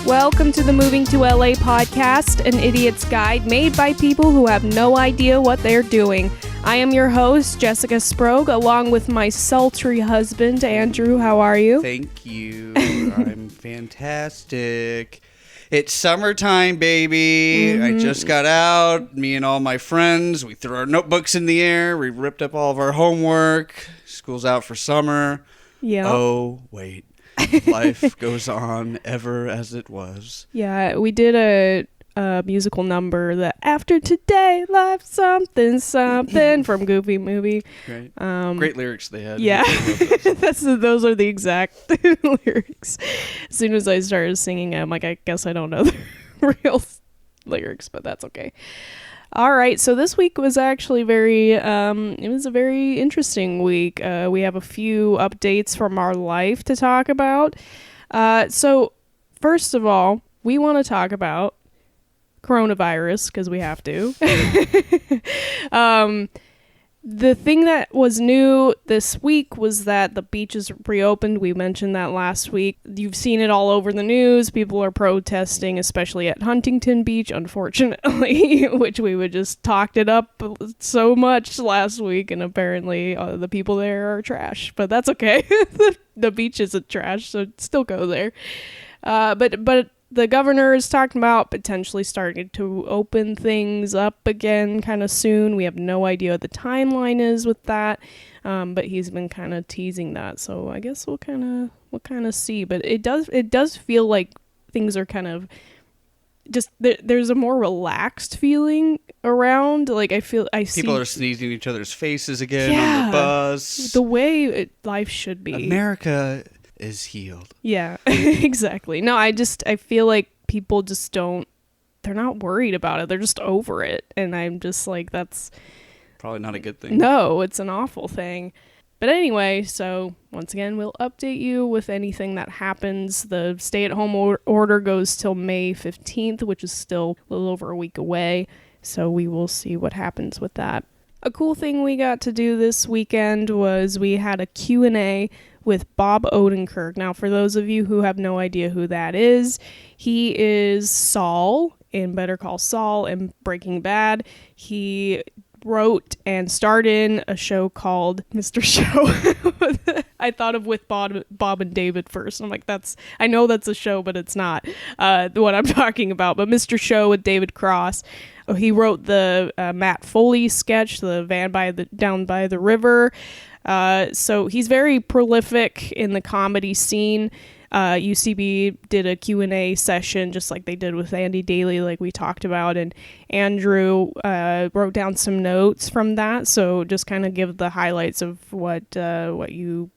Welcome to the Moving to LA podcast, an idiot's guide made by people who have no idea what they're doing. I am your host, Jessica Sprague, along with my sultry husband, Andrew. How are you? Thank you. I'm fantastic. It's summertime, baby. I just got out. Me and all my friends, we threw our notebooks in the air. We ripped up all of our homework. School's out for summer. Yeah. Oh, wait. Life goes on ever as it was. Yeah, we did a musical number, that After Today, Life Something Something from Goofy Movie. Great. Great lyrics they had. Yeah, those are the exact lyrics. As soon as I started singing, I'm like, I guess I don't know the real lyrics, but that's okay. All right, so this week was actually it was a very interesting week. We have a few updates from our life to talk about. So first of all, we want to talk about coronavirus because we have to. The thing that was new this week was that the beaches reopened. We mentioned that last week. You've seen it all over the news. People are protesting, especially at Huntington Beach, unfortunately, which we would just talked it up so much last week, and apparently the people there are trash. But that's okay. The beach isn't trash, so still go there. But the governor is talking about potentially starting to open things up again kind of soon. We have no idea what the timeline is with that, but he's been kind of teasing that. So I guess we'll kind of see. But it does feel like things are kind of just there's a more relaxed feeling around. Like I see people are sneezing in each other's faces again on the bus. The way life should be. America is healed. Yeah, exactly. No, I feel like people just they're not worried about it. They're just over it. And I'm just like, that's probably not a good thing. No, it's an awful thing. But anyway, so once again, we'll update you with anything that happens. The stay-at-home order goes till May 15th, which is still a little over a week away. So we will see what happens with that. A cool thing we got to do this weekend was we had a Q&A with Bob Odenkirk. Now, for those of you who have no idea who that is, he is Saul in Better Call Saul and Breaking Bad. He wrote and starred in a show called Mr. Show. I thought of With Bob and David first. I'm like, I know that's a show, but it's not what I'm talking about. But Mr. Show with David Cross. He wrote the Matt Foley sketch, the Van Down by the River. So he's very prolific in the comedy scene. UCB did a Q&A session just like they did with Andy Daly, like we talked about, and Andrew wrote down some notes from that. So just kind of give the highlights of what you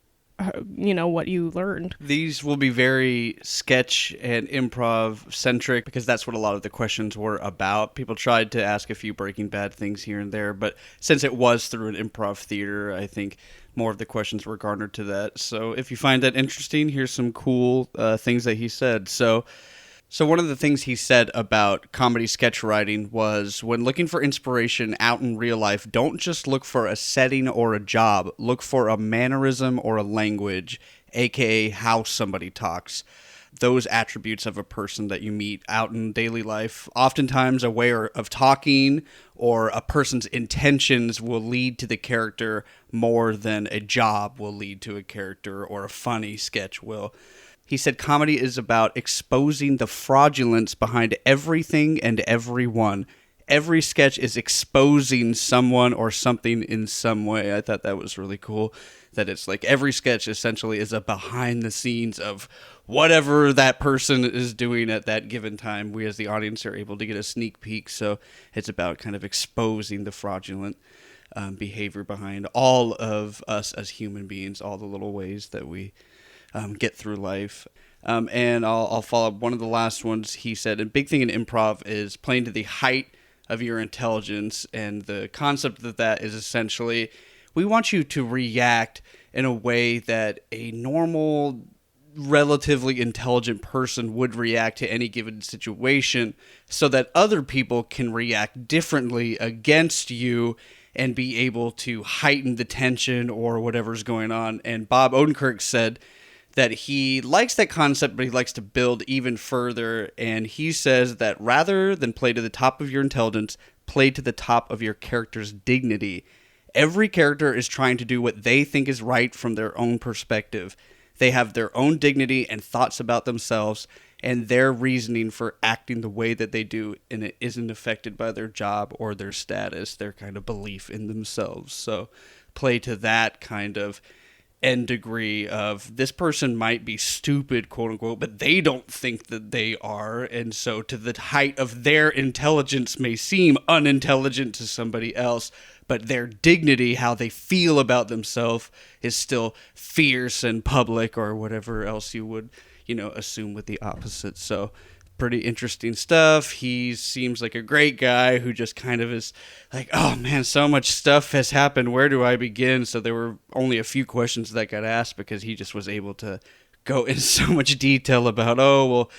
learned. These will be very sketch and improv centric because that's what a lot of the questions were about. People tried to ask a few Breaking Bad things here and there, but since it was through an improv theater, I think more of the questions were garnered to that. So if you find that interesting, here's some cool things that he said. So one of the things he said about comedy sketch writing was, when looking for inspiration out in real life, don't just look for a setting or a job. Look for a mannerism or a language, aka how somebody talks. Those attributes of a person that you meet out in daily life, oftentimes a way of talking or a person's intentions will lead to the character more than a job will lead to a character or a funny sketch will. He said comedy is about exposing the fraudulence behind everything and everyone. Every sketch is exposing someone or something in some way. I thought that was really cool, that it's like every sketch essentially is a behind the scenes of whatever that person is doing at that given time. We as the audience are able to get a sneak peek, so it's about kind of exposing the fraudulent behavior behind all of us as human beings, all the little ways that we get through life. And I'll follow up one of the last ones. He said, a big thing in improv is playing to the height of your intelligence, and the concept of that is essentially, we want you to react in a way that a normal, relatively intelligent person would react to any given situation, so that other people can react differently against you and be able to heighten the tension or whatever's going on. And Bob Odenkirk said that he likes that concept, but he likes to build even further. And he says that rather than play to the top of your intelligence, play to the top of your character's dignity. Every character is trying to do what they think is right from their own perspective. They have their own dignity and thoughts about themselves and their reasoning for acting the way that they do, and it isn't affected by their job or their status, their kind of belief in themselves. So play to that kind of end degree of this person might be stupid, quote unquote, but they don't think that they are. And so to the height of their intelligence may seem unintelligent to somebody else, but their dignity, how they feel about themselves, is still fierce and public, or whatever else you would, assume with the opposite. So pretty interesting stuff. He seems like a great guy who just kind of is like, oh man, so much stuff has happened. Where do I begin? So there were only a few questions that got asked because he just was able to go in so much detail about,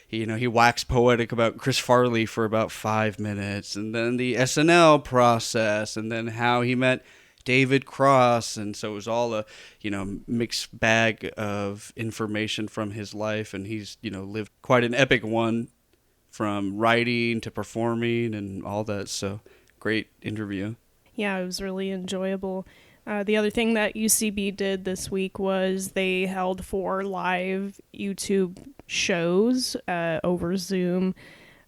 he waxed poetic about Chris Farley for about 5 minutes, and then the SNL process, and then how he met David Cross. And so it was all a, mixed bag of information from his life. And he's, lived quite an epic one from writing to performing and all that. So great interview. Yeah, it was really enjoyable. The other thing that UCB did this week was they held 4 live YouTube shows over Zoom,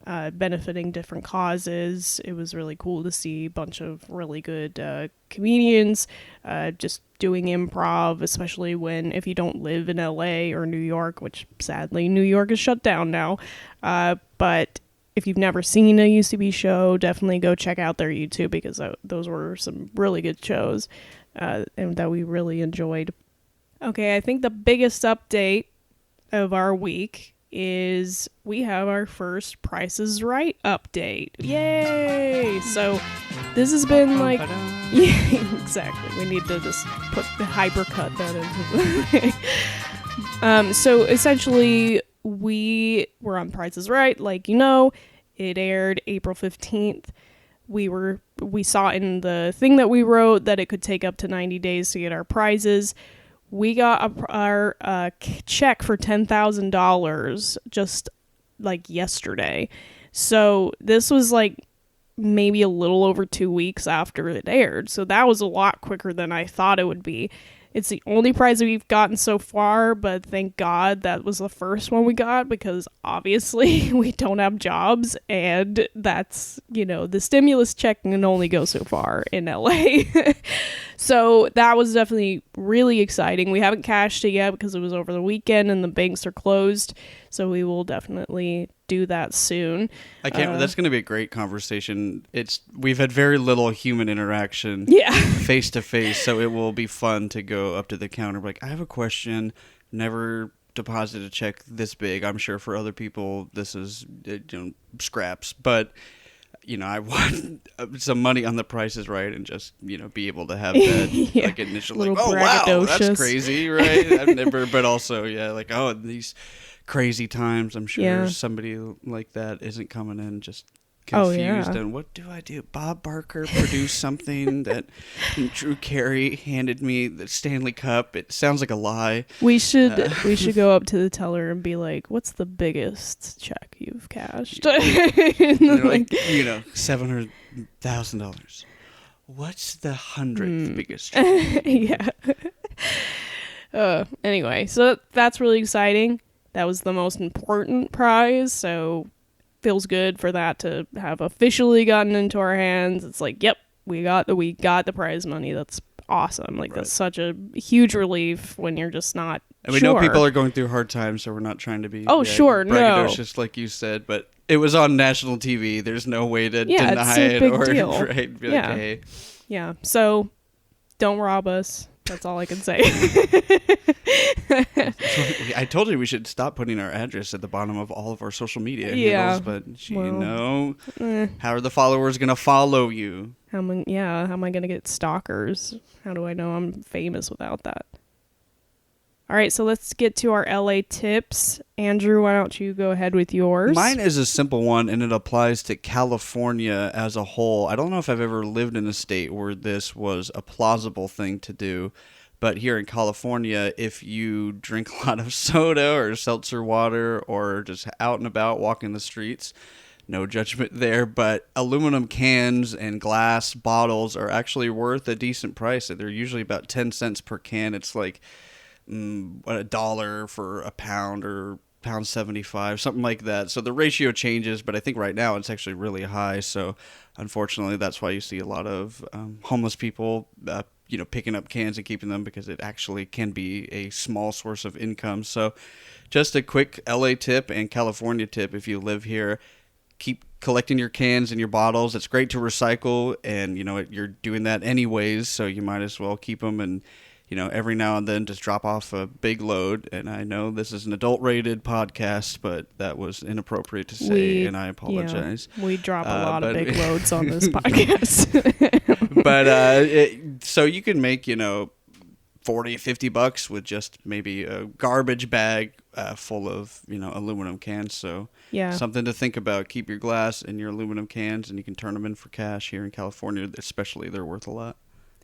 benefiting different causes. It was really cool to see a bunch of really good comedians just doing improv, especially if you don't live in LA or New York, which sadly New York is shut down now. But if you've never seen a UCB show, definitely go check out their YouTube, because those were some really good shows and that we really enjoyed. Okay, I think the biggest update of our week is we have our first Price is Right update. Yay! So this has been like... Yeah, exactly. We need to just hypercut that into... So essentially, we were on Price is Right, like it aired April 15th. We saw in the thing that we wrote that it could take up to 90 days to get our prizes. We got our check for $10,000 just like yesterday. So this was like maybe a little over 2 weeks after it aired. So that was a lot quicker than I thought it would be. It's the only prize that we've gotten so far, but thank God that was the first one we got, because obviously we don't have jobs, and that's, the stimulus check can only go so far in LA. So that was definitely really exciting. We haven't cashed it yet because it was over the weekend and the banks are closed. So we will definitely do that soon. That's going to be a great conversation. We've had very little human interaction, face to face, so it will be fun to go up to the counter, like, I have a question. Never deposited a check this big. I'm sure for other people this is scraps, but I want some money on the Price is Right, and just be able to have that like initial like, oh wow, that's crazy, right? I've never, but also these crazy times. I'm sure somebody like that isn't coming in just confused. And what do I do? Bob Barker produced something that Drew Carey handed me the Stanley Cup. It sounds like a lie. We should go up to the teller and be like, "What's the biggest check you've cashed?" like $700,000. What's the 100th biggest check? Yeah. Anyway, so that's really exciting. That was the most important prize, so feels good for that to have officially gotten into our hands. It's like, yep, we got the prize money. That's awesome. Like, That's such a huge relief when you're just not And we know people are going through hard times, so we're not trying to be braggadocious like you said, but it was on national TV. There's no way to deny it or deal. Right, be like, hey. Yeah, so don't rob us. That's all I can say. I told you we should stop putting our address at the bottom of all of our social media handles, but how are the followers going to follow you? How am I going to get stalkers? How do I know I'm famous without that? All right, so let's get to our LA tips. Andrew, why don't you go ahead with yours? Mine is a simple one, and it applies to California as a whole. I don't know if I've ever lived in a state where this was a plausible thing to do, But here in California, if you drink a lot of soda or seltzer water or just out and about walking the streets, no judgment there, but aluminum cans and glass bottles are actually worth a decent price. They're usually about 10 cents per can. It's like $1 for a pound or £1.75, something like that. So the ratio changes, but I think right now it's actually really high. So unfortunately, that's why you see a lot of homeless people picking up cans and keeping them, because it actually can be a small source of income. So just a quick LA tip and California tip: if you live here, keep collecting your cans and your bottles. It's great to recycle, and you're doing that anyways, so you might as well keep them, and every now and then just drop off a big load. And I know this is an adult-rated podcast, but that was inappropriate to say, and I apologize. Yeah, we drop a lot of big loads on this podcast. But so you can make $40-50 with just maybe a garbage bag full of aluminum cans. So yeah, something to think about. Keep your glass and your aluminum cans, and you can turn them in for cash. Here in California especially, they're worth a lot.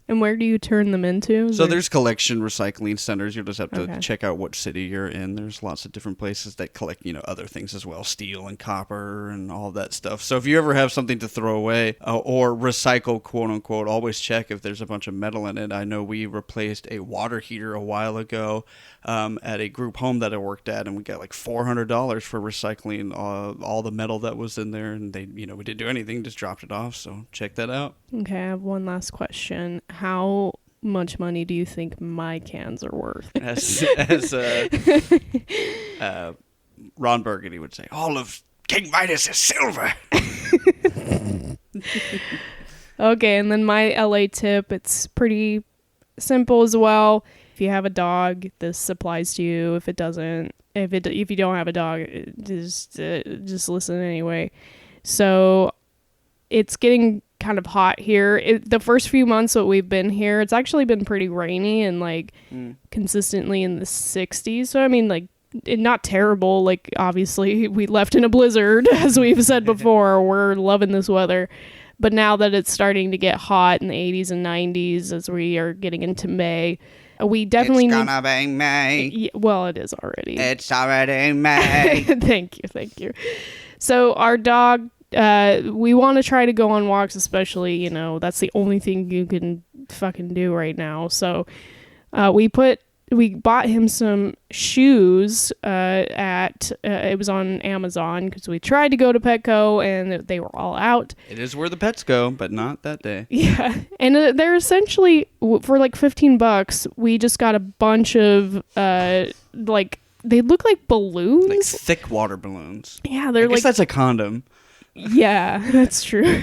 And where do you turn them into? So there's collection recycling centers. You'll just have to check out what city you're in. There's lots of different places that collect, other things as well, steel and copper and all that stuff. So if you ever have something to throw away or recycle, quote unquote, always check if there's a bunch of metal in it. I know we replaced a water heater a while ago at a group home that I worked at, and we got like $400 for recycling all the metal that was in there. And we didn't do anything, just dropped it off. So check that out. Okay, I have one last question. How much money do you think my cans are worth? As Ron Burgundy would say, all of King Midas is silver. Okay, and then my LA tip, it's pretty simple as well. If you have a dog, this applies to you. If it doesn't, if you don't have a dog, just listen anyway. So it's getting kind of hot here. The first few months that we've been here, it's actually been pretty rainy and consistently in the 60s. So I mean, not terrible. Obviously we left in a blizzard, as we've said before. We're loving this weather. But now that it's starting to get hot in the 80s and 90s, as we are getting into May, we definitely It's gonna be May. Yeah, well, it is already. It's already May. Thank you. So our dog, we want to try to go on walks, especially, that's the only thing you can fucking do right now. So we bought him some shoes it was on Amazon, because we tried to go to Petco and they were all out. It is where the pets go, but not that day. Yeah. And they're essentially, for $15, we just got a bunch of they look like balloons. Like thick water balloons. Yeah, they're I guess that's a condom. Yeah, that's true.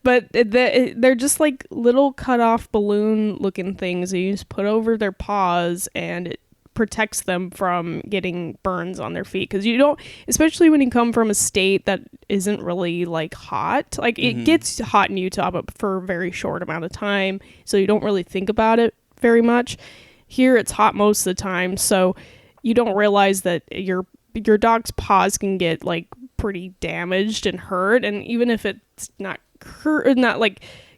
But they're just like little cut off balloon looking things that you just put over their paws, and it protects them from getting burns on their feet. Because you don't, especially when you come from a state that isn't really hot, it gets hot in Utah, but for a very short amount of time. So you don't really think about it very much. Here it's hot most of the time. So you don't realize that your dog's paws can get pretty damaged and hurt, and even if it's not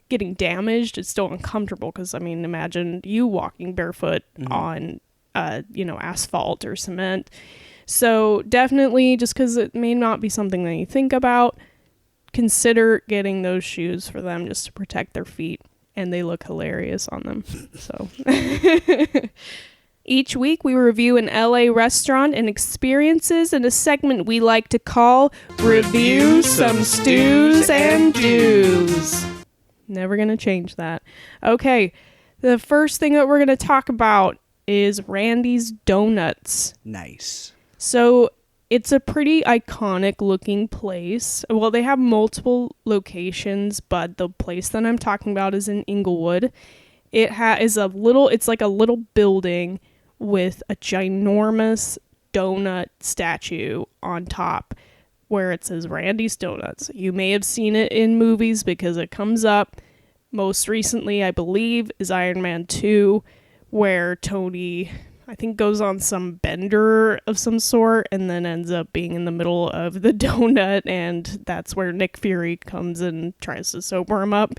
getting damaged, it's still uncomfortable, because imagine you walking barefoot on asphalt or cement. So definitely, just because it may not be something that you think about, consider getting those shoes for them, just to protect their feet, and they look hilarious on them. So each week, we review an LA restaurant and experiences in a segment we like to call Review Some Stews and Do's. Never going to change that. Okay, the first thing that we're going to talk about is Randy's Donuts. Nice. So it's a pretty iconic looking place. Well, they have multiple locations, but the place that I'm talking about is in Inglewood. It's like a little building with a ginormous donut statue on top where it says Randy's Donuts. You may have seen it in movies because it comes up. Most recently, I believe, is Iron Man 2, where Tony, I think, goes on some bender of some sort and then ends up being in the middle of the donut, and that's where Nick Fury comes and tries to sober him up.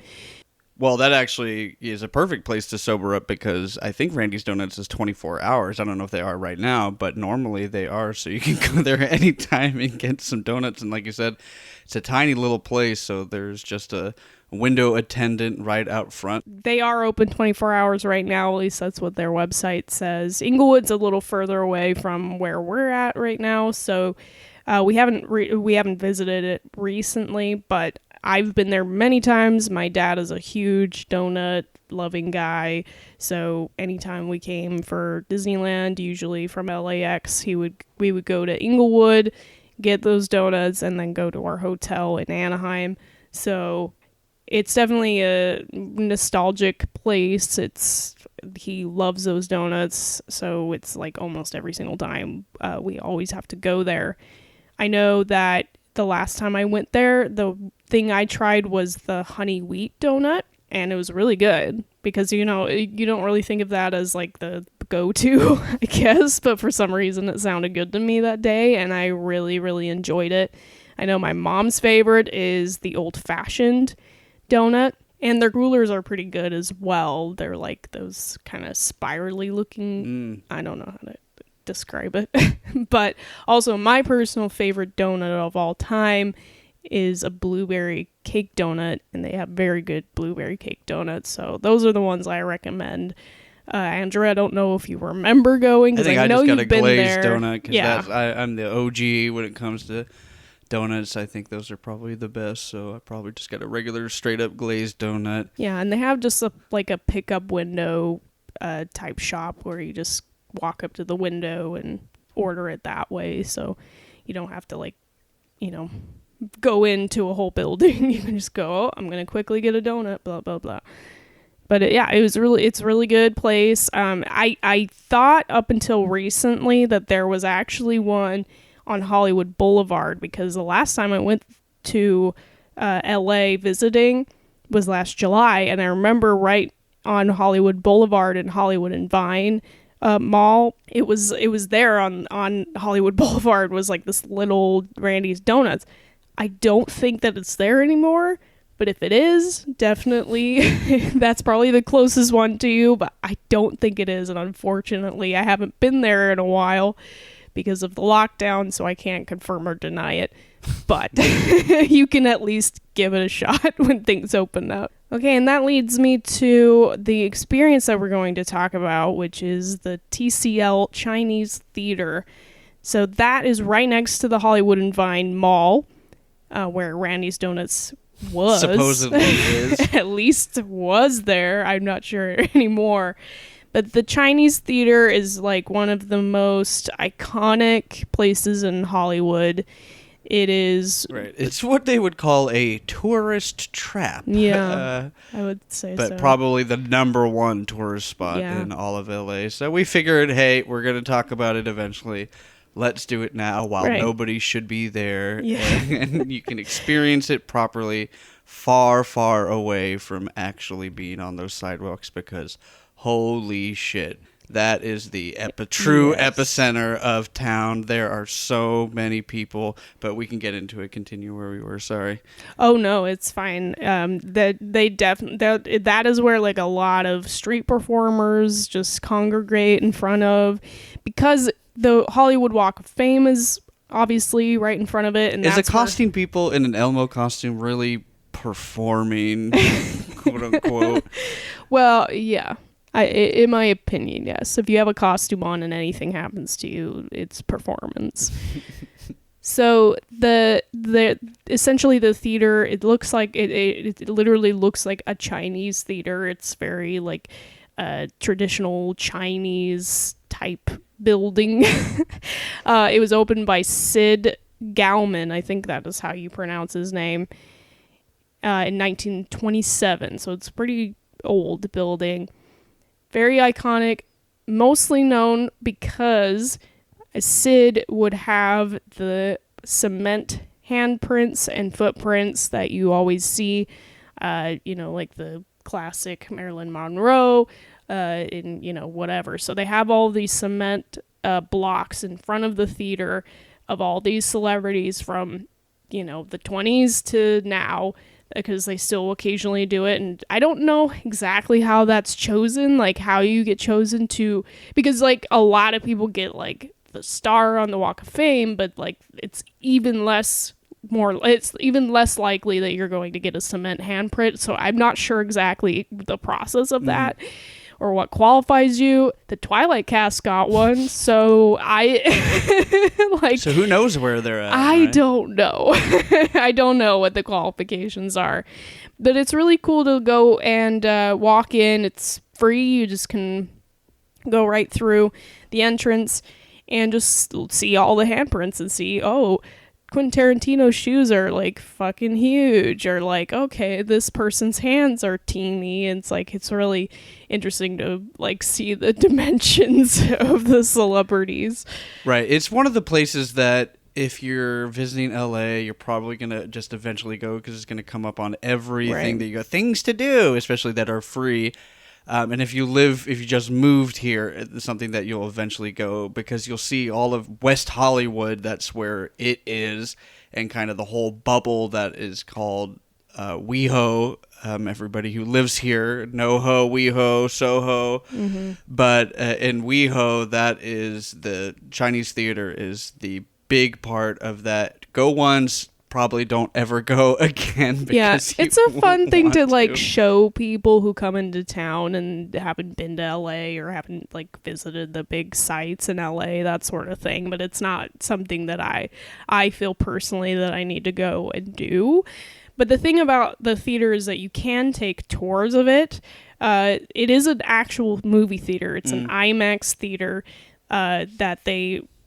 Well, that actually is a perfect place to sober up because I think Randy's Donuts is 24 hours. I don't know if they are right now, but normally they are. So you can go there anytime and get some donuts. And like you said, it's a tiny little place. So there's just a window attendant right out front. They are open 24 hours right now. At least that's what their website says. Inglewood's a little further away from where we're at right now. So we haven't visited it recently, but I've been there many times. My dad is a huge donut loving guy, so anytime we came for Disneyland, usually from LAX, we would go to Inglewood, get those donuts, and then go to our hotel in Anaheim. So it's definitely a nostalgic place. He loves those donuts, so it's like almost every single time we always have to go there. I know that the last time I went there, the thing I tried was the honey wheat donut, and it was really good because, you know, you don't really think of that as like the go-to, I guess, but for some reason it sounded good to me that day, and I really, really enjoyed it. I know my mom's favorite is the old-fashioned donut, and their rulers are pretty good as well. They're like those kind of spirally looking, I don't know how to describe it. But also my personal favorite donut of all time is a blueberry cake donut, and they have very good blueberry cake donuts. So those are the ones I recommend. Andrew, I don't know if you remember going, because I know you've been there. I just got a glazed donut because I'm the OG when it comes to donuts. I think those are probably the best, so I probably just got a regular straight up glazed donut. Yeah, and they have just a pickup window type shop where you just walk up to the window and order it that way, so you don't have to go into a whole building. You can just go, I'm gonna quickly get a donut, blah blah blah. But it's a really good place. I thought up until recently that there was actually one on Hollywood Boulevard, because the last time I went to LA visiting was last July, and I remember right on Hollywood Boulevard and Hollywood and Vine mall, it was there on Hollywood Boulevard was like this little Randy's Donuts. I don't think that it's there anymore, but if it is, definitely that's probably the closest one to you, but I don't think it is, and unfortunately I haven't been there in a while because of the lockdown, so I can't confirm or deny it, but you can at least give it a shot when things open up. Okay, and that leads me to the experience that we're going to talk about, which is the TCL Chinese Theater. So that is right next to the Hollywood and Vine Mall, where Randy's Donuts was. Supposedly is. At least was there. I'm not sure anymore. But the Chinese Theater is like one of the most iconic places in Hollywood. It is... Right. It's what they would call a tourist trap. Yeah, I would say but probably the number one tourist spot in all of LA. So we figured, hey, we're going to talk about it eventually. Let's do it now while nobody should be there. Yeah. And you can experience it properly, far, far away from actually being on those sidewalks, because holy shit, that is the true epicenter of town. There are so many people, but we can get into it. Continue where we were. Sorry. Oh no, it's fine. That is where like a lot of street performers just congregate in front of, because the Hollywood Walk of Fame is obviously right in front of it. And is the costume people in an Elmo costume really performing, quote unquote? Well, yeah. In my opinion, yes. If you have a costume on and anything happens to you, it's performance. So essentially the theater, it looks like it literally looks like a Chinese theater. It's very like traditional Chinese type building. It was opened by Sid Gauman, I think that is how you pronounce his name, in 1927. So it's a pretty old building. Very iconic, mostly known because Sid would have the cement handprints and footprints that you always see, like the classic Marilyn Monroe, whatever. So they have all these cement blocks in front of the theater of all these celebrities from, the 20s to now because they still occasionally do it. And I don't know exactly how that's chosen, like how you get chosen to, because like a lot of people get like the star on the Walk of Fame, but like it's even less likely that you're going to get a cement handprint. So I'm not sure exactly the process of that or what qualifies you. The Twilight cast got one, so so who knows where they're at? I don't know. I don't know what the qualifications are, but it's really cool to go and walk in. It's free. You just can go right through the entrance and just see all the handprints and see, oh, Quentin Tarantino's shoes are like fucking huge, or like, okay, this person's hands are teeny. And it's really interesting to like see the dimensions of the celebrities. Right. It's one of the places that if you're visiting LA, you're probably going to just eventually go because it's going to come up on everything that you got things to do, especially that are free. And if you just moved here, it's something that you'll eventually go because you'll see all of West Hollywood. That's where it is, and kind of the whole bubble that is called WeHo. Everybody who lives here, NoHo, WeHo, Soho. Mm-hmm. But in WeHo, that is the Chinese Theater is the big part of that. Go once. Probably don't ever go again. Yeah, it's a fun thing to like show people who come into town and haven't been to LA or haven't like visited the big sites in LA, that sort of thing. But it's not something that I feel personally that I need to go and do. But the thing about the theater is that you can take tours of it. It is an actual movie theater. It's an IMAX theater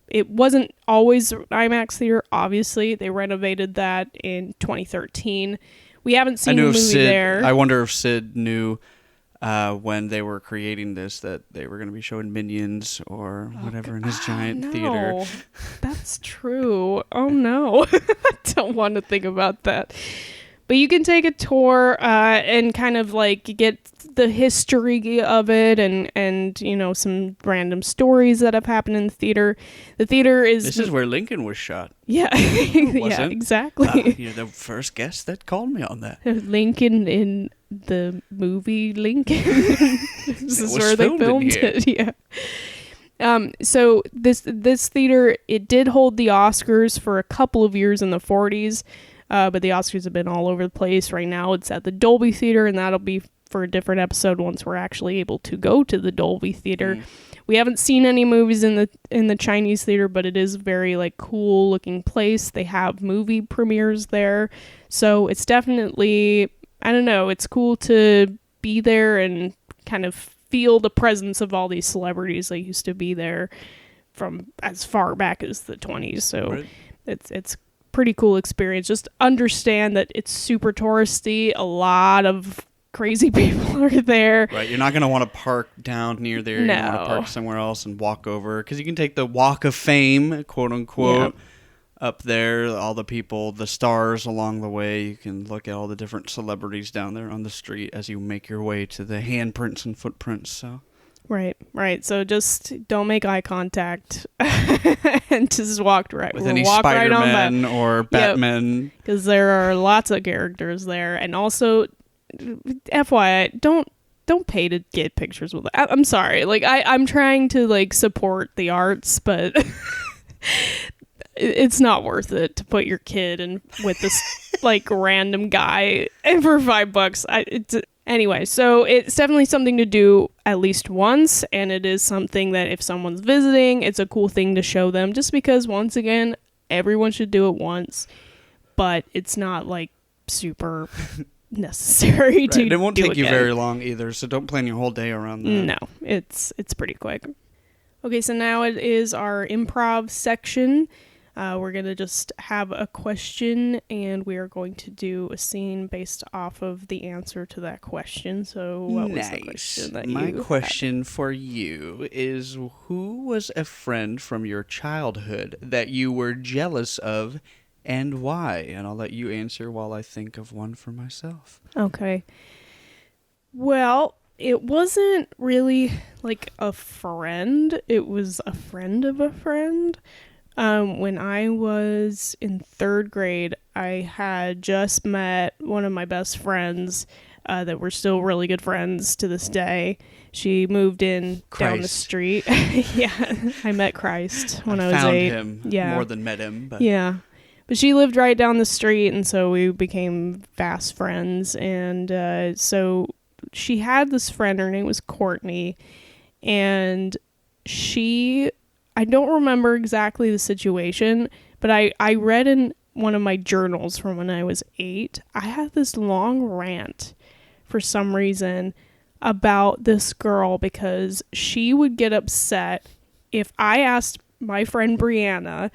It wasn't always IMAX theater, obviously. They renovated that in 2013. We haven't seen the movie there. I wonder if Sid knew when they were creating this that they were going to be showing Minions or whatever in his giant theater. That's true. Oh, no. I don't want to think about that. But you can take a tour and kind of like get the history of it and you know, some random stories that have happened in the theater. The theater is... This is where Lincoln was shot. Yeah, yeah, exactly. You're the first guest that called me on that. Lincoln in the movie Lincoln. This is where they filmed it, yeah. So this theater, it did hold the Oscars for a couple of years in the 40s. But the Oscars have been all over the place. Right now it's at the Dolby Theater, and that'll be for a different episode once we're actually able to go to the Dolby Theater. We haven't seen any movies in the Chinese Theater, but it is a very like cool looking place. They have movie premieres there. So it's definitely, I don't know, it's cool to be there and kind of feel the presence of all these celebrities that used to be there from as far back as the 20s. So it's pretty cool experience. Just understand that it's super touristy. A lot of crazy people are there. Right. You're not going to want to park down near there. No. You want to park somewhere else and walk over because you can take the Walk of Fame, quote unquote, up there. All the people, the stars along the way. You can look at all the different celebrities down there on the street as you make your way to the handprints and footprints. So. Right. So just don't make eye contact and just walk right. With any Spider-Man or Batman. Because there are lots of characters there. And also, FYI, don't pay to get pictures with it. I'm sorry. Like, I'm trying to, like, support the arts, but it's not worth it to put your kid in with this, like, random guy and for $5. Anyway, so it's definitely something to do at least once, and it is something that if someone's visiting, it's a cool thing to show them, just because, once again, everyone should do it once, but it's not, like, super necessary to do. It won't take you very long either, so don't plan your whole day around that. No, it's pretty quick. Okay, so now it is our improv section. We're going to just have a question, and we are going to do a scene based off of the answer to that question. So what was the question that My question for you is, who was a friend from your childhood that you were jealous of, and why? And I'll let you answer while I think of one for myself. Okay. Well, it wasn't really like a friend. It was a friend of a friend. When I was in third grade, I had just met one of my best friends that we're still really good friends to this day. She moved in down the street. Yeah, I met Christ when I was 8. Found him more than met him. But. Yeah. But she lived right down the street, and so we became fast friends. And so she had this friend, her name was Courtney, and I don't remember exactly the situation, but I read in one of my journals from when I was 8, I had this long rant for some reason about this girl because she would get upset if I asked my friend Brianna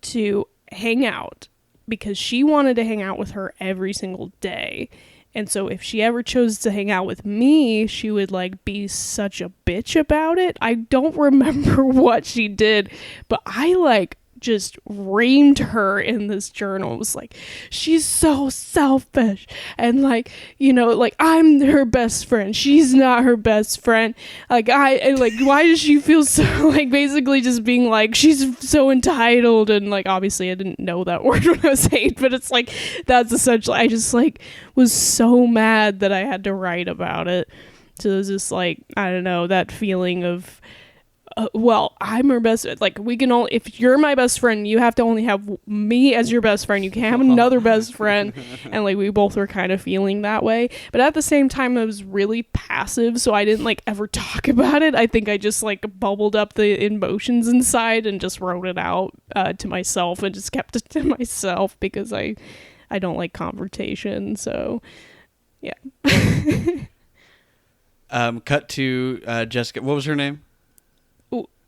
to hang out because she wanted to hang out with her every single day. And so if she ever chose to hang out with me, she would like be such a bitch about it. I don't remember what she did, but I like just reamed her in this journal. It was like, she's so selfish, and like, you know, like, I'm her best friend, she's not her best friend, like, why does she feel so, like, basically just being like, she's so entitled. And like, obviously I didn't know that word when I was 8, but it's like, that's essentially, I just like was so mad that I had to write about it. So it was just like, I don't know, that feeling of well, I'm her best, like, we can only, if you're my best friend, you have to only have me as your best friend, you can't have another best friend. And like, we both were kind of feeling that way, but at the same time I was really passive, so I didn't like ever talk about it. I think I just like bubbled up the emotions inside and just wrote it out to myself, and just kept it to myself because I don't like confrontation. So yeah. Cut to Jessica. What was her name?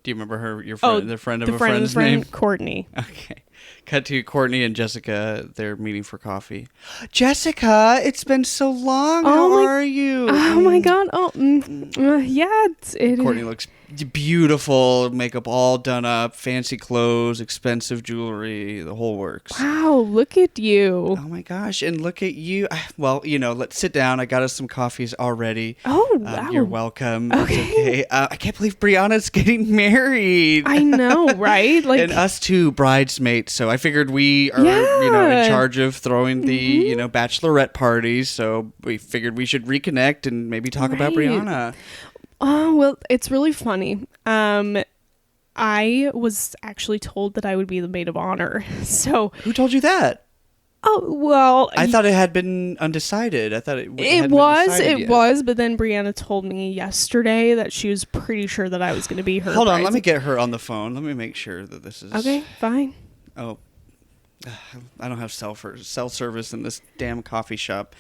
Do you remember her, your friend, the friend of a friend's name? Courtney. Okay. Cut to Courtney and Jessica. They're meeting for coffee. Jessica, it's been so long. How are you? Oh my God. Yeah. Courtney looks beautiful. Makeup all done up. Fancy clothes. Expensive jewelry. The whole works. Wow. Look at you. Oh my gosh. And look at you. Well, you know, let's sit down. I got us some coffees already. Oh, wow. You're welcome. Okay. It's okay. I can't believe Brianna's getting married. I know, right? Like, and us too, bridesmaids. So I figured we are, you know, in charge of throwing the, you know, bachelorette parties. So we figured we should reconnect and maybe talk about Brianna. Oh, well, it's really funny. I was actually told that I would be the maid of honor. So who told you that? Oh, well, I thought it had been undecided. I thought it was, but then Brianna told me yesterday that she was pretty sure that I was going to be her. Hold on, let me get her on the phone. Let me make sure that this is okay. Fine. Oh, I don't have cell service in this damn coffee shop.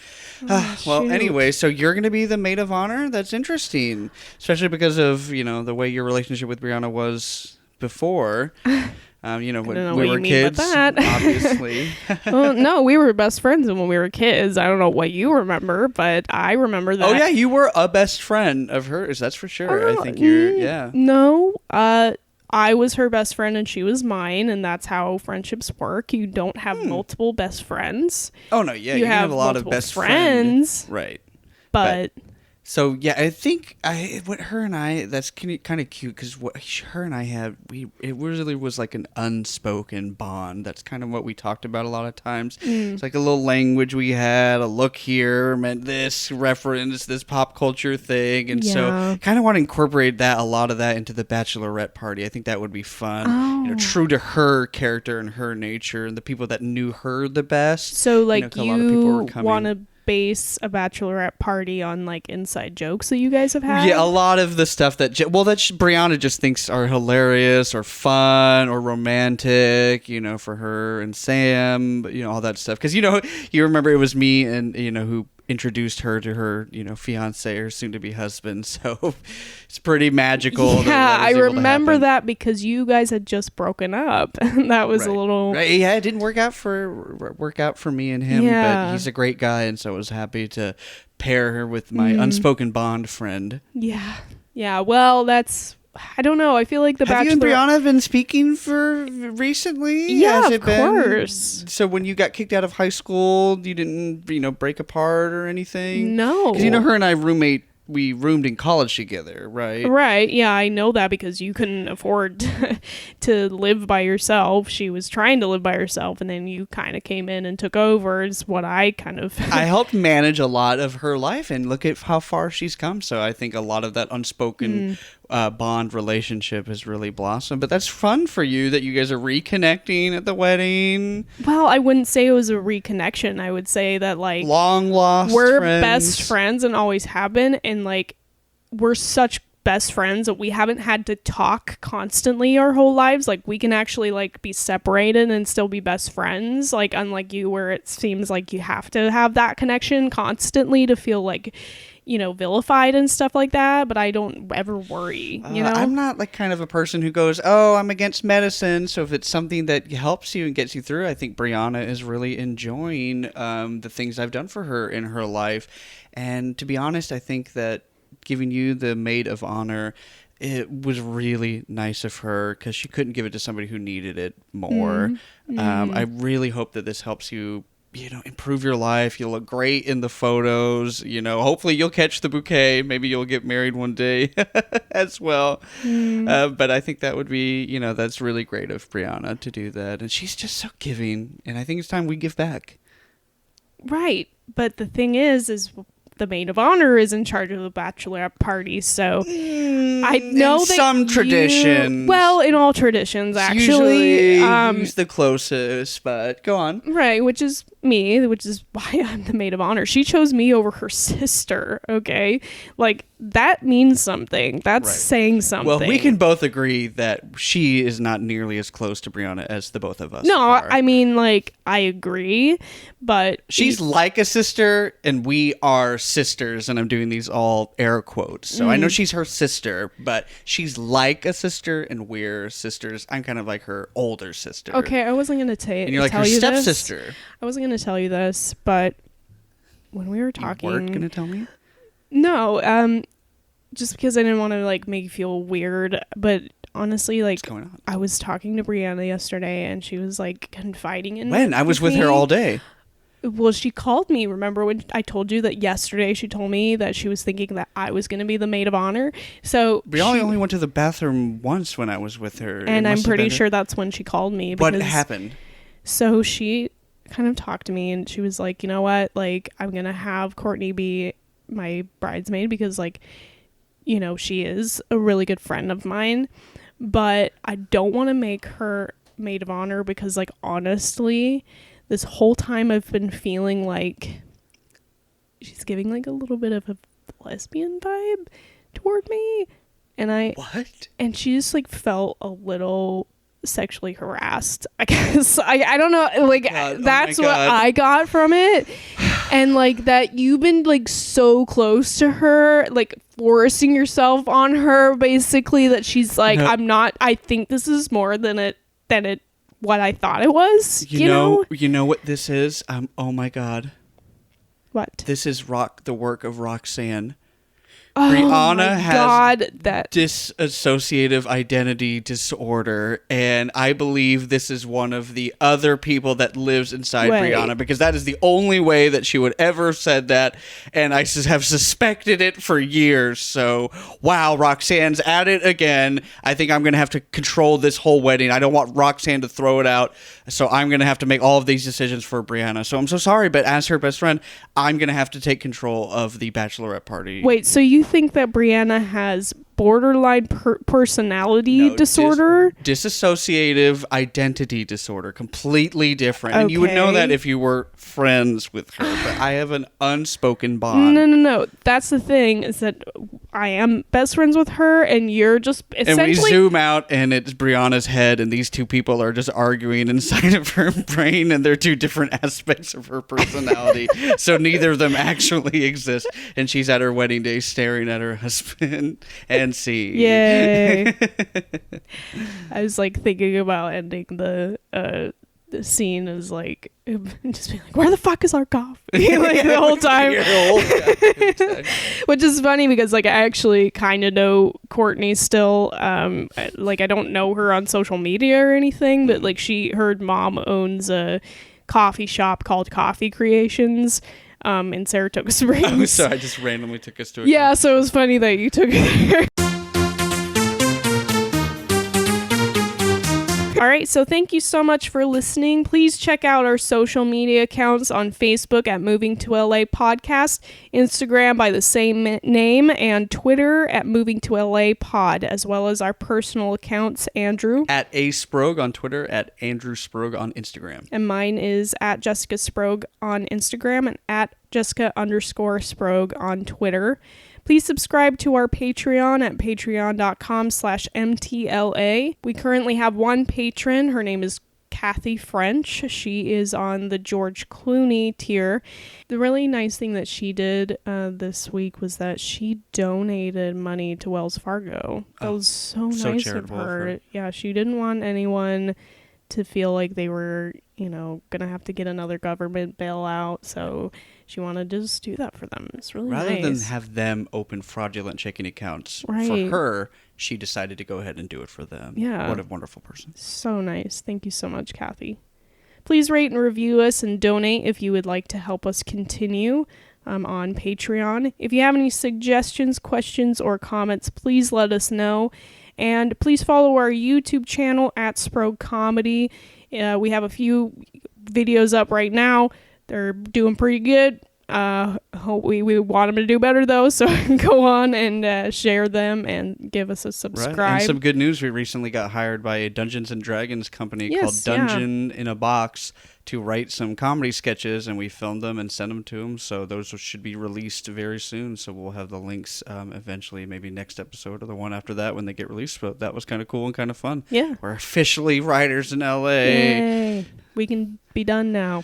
Well, anyway, so you're going to be the maid of honor? That's interesting, especially because of, you know, the way your relationship with Brianna was before. You know, when we were kids, obviously. Well, no, we were best friends when we were kids. I don't know what you remember, but I remember that. Oh, yeah, you were a best friend of hers. That's for sure. I think you're, No, I was her best friend and she was mine, and that's how friendships work. You don't have multiple best friends. Oh, no, yeah. You have a lot of best friends. Right. But so, yeah, I think what her and I, that's kind of cute because what her and I had, it really was like an unspoken bond. That's kind of what we talked about a lot of times. It's like a little language we had, a look here meant this reference, this pop culture thing. And so kind of want to incorporate a lot of that into the bachelorette party. I think that would be fun. Oh. You know, true to her character and her nature and the people that knew her the best. So, like, you know, a lot of people were coming. Want to base a bachelorette party on like inside jokes that you guys have had? Yeah, a lot of the stuff that Brianna just thinks are hilarious or fun or romantic, you know, for her and Sam, you know, all that stuff. Because, you know, you remember it was me and, you know, who introduced her to her, you know, fiance or soon-to-be husband. So it's pretty magical. Yeah, I remember that because you guys had just broken up. That was a little... Right. Yeah, it didn't work out for me and him, but he's a great guy, and so I was happy to pair her with my unspoken bond friend. Yeah. Yeah, well, that's... I don't know. I feel like the Bachelor... Have you and Brianna been speaking for recently? Yeah, of course. So when you got kicked out of high school, you didn't, you know, break apart or anything? No. Because, you know, her and I roommate we roomed in college together, right? Right. Yeah, I know that because you couldn't afford to live by yourself. She was trying to live by herself, and then you kind of came in and took over, is what I kind of... I helped manage a lot of her life, and look at how far she's come. So I think a lot of that unspoken bond relationship has really blossomed. But that's fun for you that you guys are reconnecting at the wedding. Well, I wouldn't say it was a reconnection. I would say that, like... Long lost we're friends. best friends and always have been, and, like, we're such best friends that we haven't had to talk constantly our whole lives. Like, we can actually, like, be separated and still be best friends, like, unlike you, where it seems like you have to have that connection constantly to feel, like, you know, vilified and stuff like that. But I don't ever worry, you know? I'm not like kind of a person who goes, oh, I'm against medicine. So if it's something that helps you and gets you through, I think Brianna is really enjoying the things I've done for her in her life. And to be honest, I think that giving you the maid of honor, it was really nice of her because she couldn't give it to somebody who needed it more. I really hope that this helps you, you know, improve your life. You'll look great in the photos. You know, hopefully you'll catch the bouquet. Maybe you'll get married one day as well. But I think that would be, you know, that's really great of Brianna to do that. And she's just so giving. And I think it's time we give back. Right. But the thing is the maid of honor is in charge of the bachelorette party, so I know in that some traditions. Well, in all traditions, actually, usually who's the closest, but go on. Right, which is me, which is why I'm the maid of honor. She chose me over her sister. Okay, like that means something. That's right. Saying something. Well, we can both agree that she is not nearly as close to Brianna as the both of us. No, are. I mean, like, I agree, but she's like a sister, and we are sisters, and I'm doing these all air quotes. So I know she's her sister, but she's like a sister, and we're sisters. I'm kind of like her older sister. Okay, I wasn't gonna tell you. And you're like her stepsister. I wasn't gonna tell you this, but when we were talking, you weren't gonna tell me? No, just because I didn't want to like make you feel weird, but honestly, like, what's going on? I was talking to Brianna yesterday, and she was like confiding in when I was with her all day. Well, she called me. Remember when I told you that yesterday? She told me that she was thinking that I was going to be the maid of honor. So Brianna only went to the bathroom once when I was with her, and I'm pretty sure that's when she called me. What happened? So she kind of talked to me, and she was like, you know what? Like, I'm going to have Courtney be my bridesmaid because, like, you know, she is a really good friend of mine, but I don't want to make her maid of honor because, like, honestly, this whole time I've been feeling like she's giving like a little bit of a lesbian vibe toward me, and and she just like felt a little sexually harassed, I guess. I don't know, like, that's what I got from it. And like that you've been like so close to her, like forcing yourself on her basically, that she's like, I think this is more than it what I thought it was. You know what this is? Oh my God. What? This is the work of Roxanne. Oh, Brianna has that dissociative identity disorder, and I believe this is one of the other people that lives inside Brianna, because that is the only way that she would ever have said that, and I have suspected it for years. So, wow, Roxanne's at it again. I think I'm going to have to control this whole wedding. I don't want Roxanne to throw it out, so I'm going to have to make all of these decisions for Brianna. So I'm so sorry, but as her best friend, I'm going to have to take control of the bachelorette party. Wait, so you think that Brianna has borderline personality disorder? Dissociative identity disorder. Completely different. Okay. And you would know that if you were friends with her. But I have an unspoken bond. No. That's the thing, is that I am best friends with her, and you're just essentially... And we zoom out, and it's Brianna's head, and these two people are just arguing inside of her brain, and they're two different aspects of her personality. So neither of them actually exist. And she's at her wedding day staring at her husband and see. Yay. I was like thinking about ending the scene as like just being like, where the fuck is our coffee? Like the whole time. Which is funny because like I actually kind of know Courtney still. Like I don't know her on social media or anything, but like her mom owns a coffee shop called Coffee Creations. in Saratoga Springs. Oh, sorry, I just randomly took us to a Yeah, so it was funny that you took it there. All right, so thank you so much for listening. Please check out our social media accounts on Facebook at Moving to LA Podcast, Instagram by the same name, and Twitter at Moving to LA Pod, as well as our personal accounts, Andrew. At A Sprog on Twitter, at Andrew Sprog on Instagram. And mine is at Jessica Sprog on Instagram and at Jessica_Sprog on Twitter. Please subscribe to our Patreon at patreon.com/MTLA. We currently have one patron. Her name is Kathy French. She is on the George Clooney tier. The really nice thing that she did this week was that she donated money to Wells Fargo. That was so nice of her. Yeah, she didn't want anyone to feel like they were, going to have to get another government bailout. So she wanted to just do that for them. It's really nice. Rather than have them open fraudulent checking accounts for her, she decided to go ahead and do it for them. Yeah. What a wonderful person. So nice. Thank you so much, Kathy. Please rate and review us and donate if you would like to help us continue on Patreon. If you have any suggestions, questions, or comments, please let us know. And please follow our YouTube channel at Sprog Comedy. We have a few videos up right now. They're doing pretty good. We want them to do better, though, so go on and share them and give us a subscribe. Right. And some good news, we recently got hired by a Dungeons & Dragons company called Dungeon in a Box to write some comedy sketches, and we filmed them and sent them to them, so those should be released very soon, so we'll have the links eventually, maybe next episode or the one after that when they get released, but that was kind of cool and kind of fun. Yeah. We're officially writers in LA. Yay. We can be done now.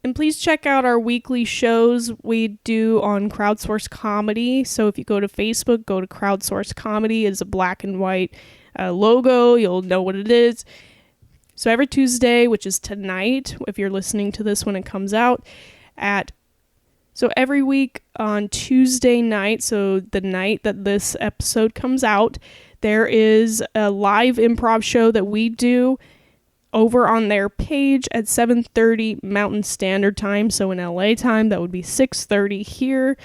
And please check out our weekly shows we do on Crowdsource Comedy. So if you go to Facebook, go to Crowdsource Comedy. It's a black and white logo. You'll know what it is. So every Tuesday, which is tonight, if you're listening to this when it comes out, so every week on Tuesday night, so the night that this episode comes out, there is a live improv show that we do over on their page at 7:30 Mountain Standard Time. So in LA time, that would be 6:30 here.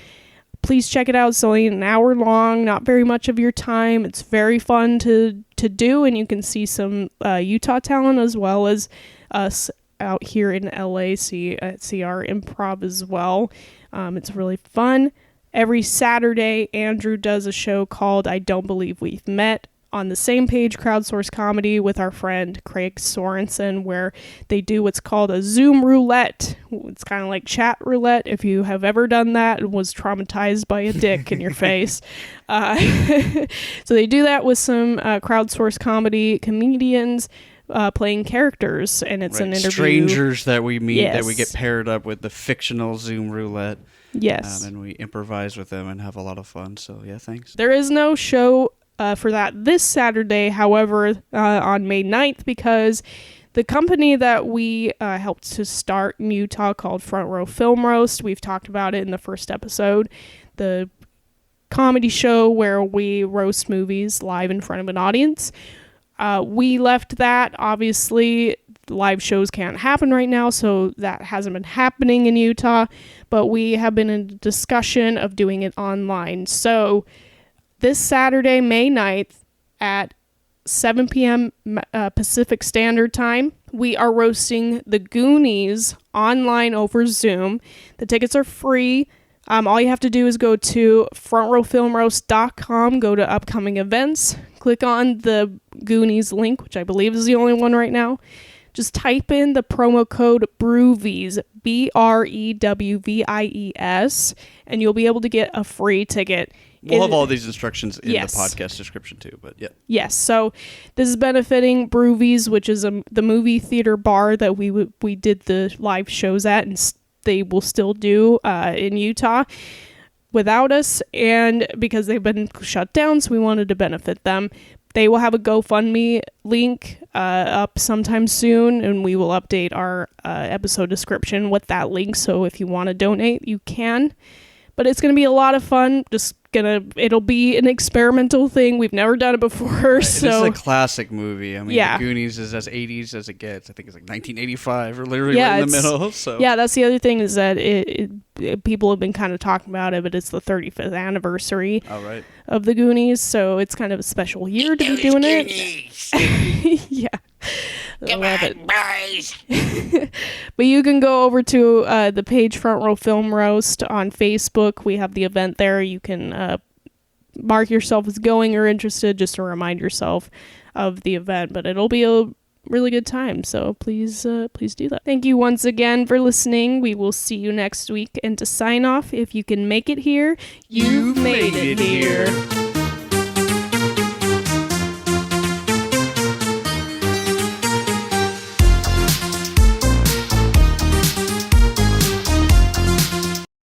Please check it out. It's only an hour long, not very much of your time. It's very fun to do, and you can see some Utah talent as well as us out here in LA. See our improv as well. It's really fun. Every Saturday, Andrew does a show called I Don't Believe We've Met on the same page, Crowdsource Comedy, with our friend Craig Sorensen, where they do what's called a Zoom roulette. It's kind of like chat roulette. If you have ever done that and was traumatized by a dick in your face. So they do that with some Crowdsource Comedy comedians playing characters, and it's an interview. Strangers that we meet, that we get paired up with the fictional Zoom roulette. Yes. And we improvise with them and have a lot of fun. So, yeah, thanks. There is no show for that this Saturday, however, on May 9th, because the company that we helped to start in Utah called Front Row Film Roast, we've talked about it in the first episode, the comedy show where we roast movies live in front of an audience. We left that. Obviously, live shows can't happen right now, so that hasn't been happening in Utah, but we have been in discussion of doing it online. So this Saturday, May 9th at 7 p.m. Pacific Standard Time, we are roasting The Goonies online over Zoom. The tickets are free. All you have to do is go to frontrowfilmroast.com, go to upcoming events, click on the Goonies link, which I believe is the only one right now. Just type in the promo code BREWVIES, BREWVIES, and you'll be able to get a free ticket. We'll have all these instructions in the podcast description too, but yeah. Yes, so this is benefiting Brewvies, which is the movie theater bar that we did the live shows at, and they will still do in Utah without us, and because they've been shut down, so we wanted to benefit them. They will have a GoFundMe link up sometime soon, and we will update our episode description with that link, so if you want to donate, you can. But it's going to be a lot of fun. It'll be an experimental thing. We've never done it before. Right. So this is a classic movie. I mean, Yeah. The Goonies is as 80s as it gets. I think it's like 1985 or literally right in the middle. So yeah, that's the other thing is that people have been kind of talking about it, but it's the 35th anniversary of the Goonies, so it's kind of a special year to be doing it. Yeah. Come on, boys. But you can go over to the page Front Row Film Roast on Facebook. We have the event there. You can mark yourself as going or interested just to remind yourself of the event. But it'll be a really good time, so please do that. Thank you once again for listening. We will see you next week. And to sign off, if you can make it here, you've made it here.